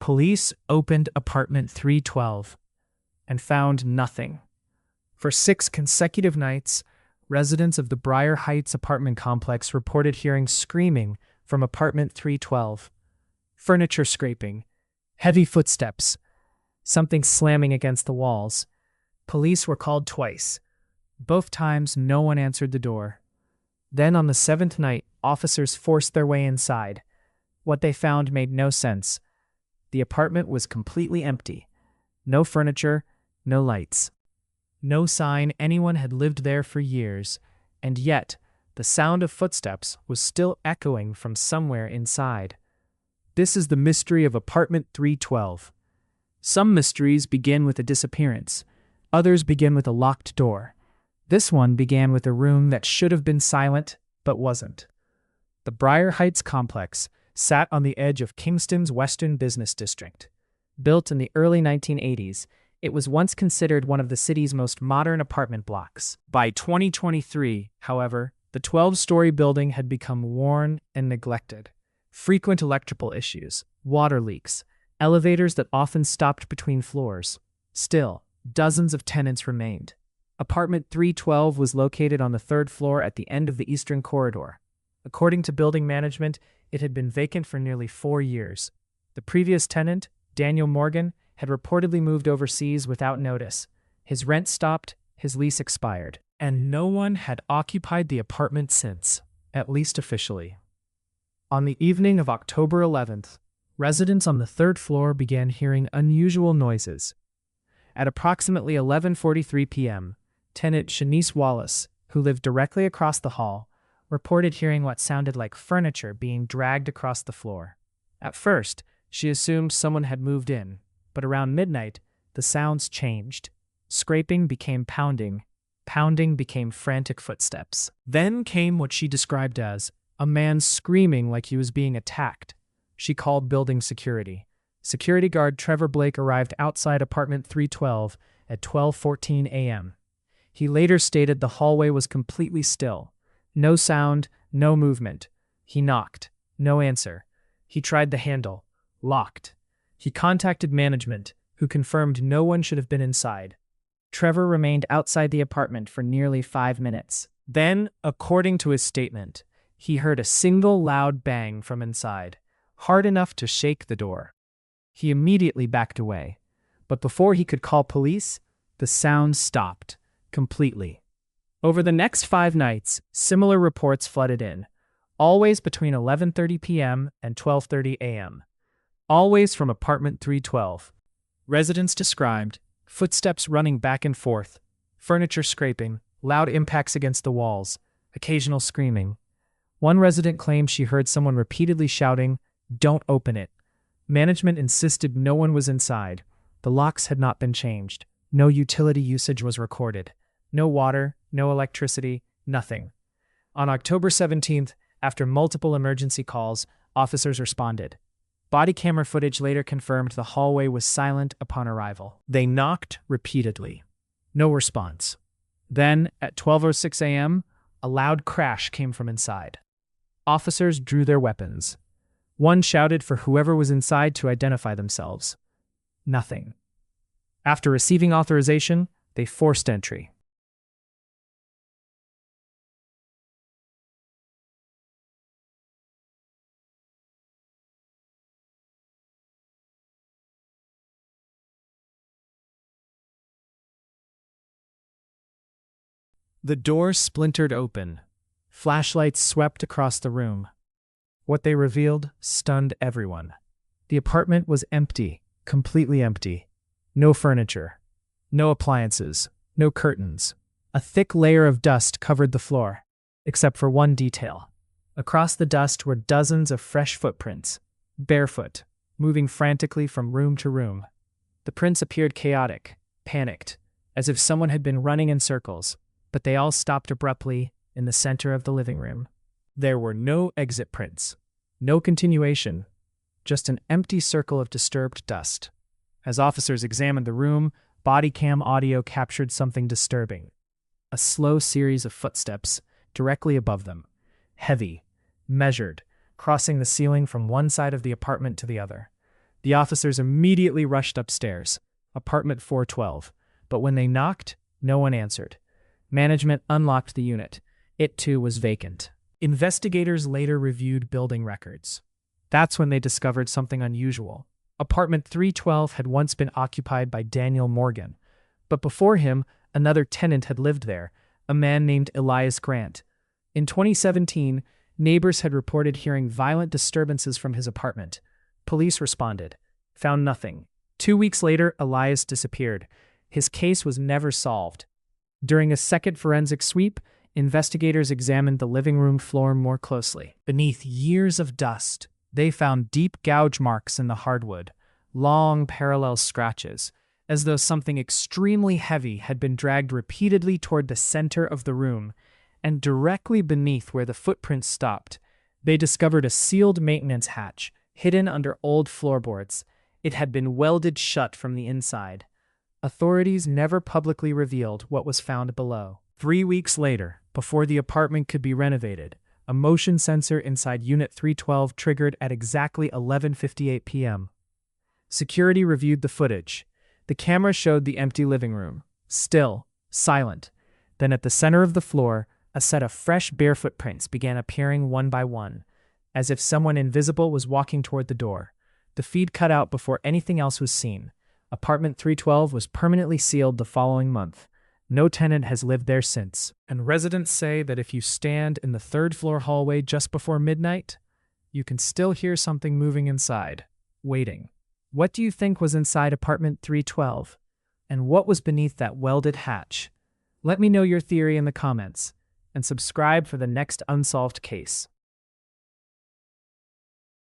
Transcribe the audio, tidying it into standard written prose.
Police opened apartment 312 and found nothing. For 6 consecutive nights, residents of the Briar Heights apartment complex reported hearing screaming from apartment 312, furniture scraping, heavy footsteps, something slamming against the walls. Police were called twice. Both times, no one answered the door. Then on the 7th night, officers forced their way inside. What they found made no sense. The apartment was completely empty. No furniture, no lights. No sign anyone had lived there for years, and yet the sound of footsteps was still echoing from somewhere inside. This is the mystery of apartment 312. Some mysteries begin with a disappearance. Others begin with a locked door. This one began with a room that should have been silent, but wasn't. The Briar Heights complex sat on the edge of Kingston's Western Business District. Built in the early 1980s, it was once considered one of the city's most modern apartment blocks. By 2023, however, the 12-story building had become worn and neglected. Frequent electrical issues, water leaks, elevators that often stopped between floors. Still, dozens of tenants remained. Apartment 312 was located on the 3rd floor at the end of the eastern corridor. According to building management, it had been vacant for nearly 4 years. The previous tenant, Daniel Morgan, had reportedly moved overseas without notice. His rent stopped, his lease expired, and no one had occupied the apartment since, at least officially. On the evening of October 11th, residents on the 3rd floor began hearing unusual noises. At approximately 11:43 p.m., tenant Shanice Wallace, who lived directly across the hall, reported hearing what sounded like furniture being dragged across the floor. At first, she assumed someone had moved in, but around midnight, the sounds changed. Scraping became pounding. Pounding became frantic footsteps. Then came what she described as a man screaming like he was being attacked. She called building security. Security guard Trevor Blake arrived outside apartment 312 at 12:14 a.m. He later stated the hallway was completely still. No sound, no movement. He knocked. No answer. He tried the handle. Locked. He contacted management, who confirmed no one should have been inside. Trevor remained outside the apartment for nearly 5 minutes. Then, according to his statement, he heard a single loud bang from inside, hard enough to shake the door. He immediately backed away, but before he could call police, the sound stopped completely. Over the next 5 nights, similar reports flooded in, always between 11:30 p.m. and 12:30 a.m. Always from apartment 312. Residents described footsteps running back and forth, furniture scraping, loud impacts against the walls, occasional screaming. One resident claimed she heard someone repeatedly shouting, "Don't open it." Management insisted no one was inside. The locks had not been changed. No utility usage was recorded. No water, no electricity, nothing. On October 17th, after multiple emergency calls, officers responded. Body camera footage later confirmed the hallway was silent upon arrival. They knocked repeatedly. No response. Then, at 12:06 a.m., a loud crash came from inside. Officers drew their weapons. One shouted for whoever was inside to identify themselves. Nothing. After receiving authorization, they forced entry. The door splintered open. Flashlights swept across the room. What they revealed stunned everyone. The apartment was empty, completely empty. No furniture, no appliances, no curtains. A thick layer of dust covered the floor, except for one detail. Across the dust were dozens of fresh footprints, barefoot, moving frantically from room to room. The prints appeared chaotic, panicked, as if someone had been running in circles, but they all stopped abruptly in the center of the living room. There were no exit prints, no continuation, just an empty circle of disturbed dust. As officers examined the room, body cam audio captured something disturbing. A slow series of footsteps directly above them, heavy, measured, crossing the ceiling from one side of the apartment to the other. The officers immediately rushed upstairs, apartment 412, but when they knocked, no one answered. Management unlocked the unit. It too was vacant. Investigators later reviewed building records. That's when they discovered something unusual. Apartment 312 had once been occupied by Daniel Morgan, but before him, another tenant had lived there, a man named Elias Grant. In 2017, neighbors had reported hearing violent disturbances from his apartment. Police responded, found nothing. 2 weeks later, Elias disappeared. His case was never solved. During a second forensic sweep, investigators examined the living room floor more closely. Beneath years of dust, they found deep gouge marks in the hardwood, long parallel scratches, as though something extremely heavy had been dragged repeatedly toward the center of the room, and directly beneath where the footprints stopped, they discovered a sealed maintenance hatch, hidden under old floorboards. It had been welded shut from the inside. Authorities never publicly revealed what was found below. 3 weeks later, before the apartment could be renovated, a motion sensor inside Unit 312 triggered at exactly 11:58 p.m. Security reviewed the footage. The camera showed the empty living room, still, silent. Then at the center of the floor, a set of fresh bare footprints began appearing one by one, as if someone invisible was walking toward the door. The feed cut out before anything else was seen. Apartment 312 was permanently sealed the following month. No tenant has lived there since. And residents say that if you stand in the third-floor hallway just before midnight, you can still hear something moving inside, waiting. What do you think was inside apartment 312? And what was beneath that welded hatch? Let me know your theory in the comments, and subscribe for the next unsolved case.